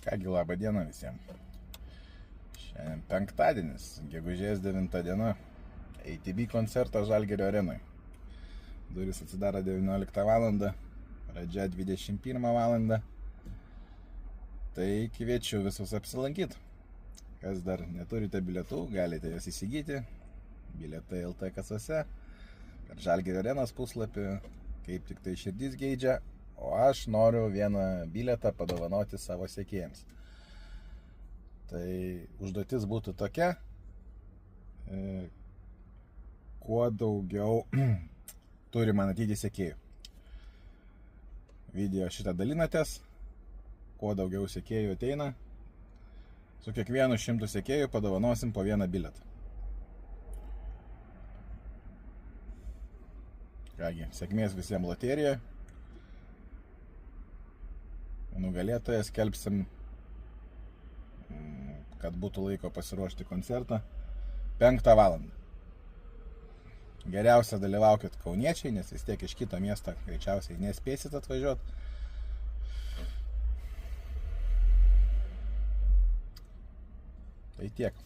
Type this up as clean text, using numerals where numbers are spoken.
Kągi, labą dieną visiems. Šiandien penktadienis, gegužės 9 diena, ATB koncertas Žalgirio arenoj. Durys atsidaro 19 val. Pradžia 21 val. Tai kviečiu visus apsilankyti. Kas dar neturite bilietų, galite jas įsigyti. Bilietai LT kasose, per Žalgirio arenos puslapį, kaip tik tai širdis geidžia. O aš noriu vieną bilietą padovanoti savo sekėjams. Tai užduotis būtų tokia, kuo daugiau turi man atyti sekėjų. Video šitą dalinatės, kuo daugiau sekėjų ateina, su kiekvienu 100 sekėjų padovanosim po vieną bilietą. Kągi, sėkmės visiems loterijoje. Nugalėtoją skelbsim, kad būtų laiko pasiruošti koncertą 5 val. Geriausia dalyvaukit kauniečiai, nes vis tiek iš kito miesto greičiausiai nespėsit atvažiuoti. Tai tiek.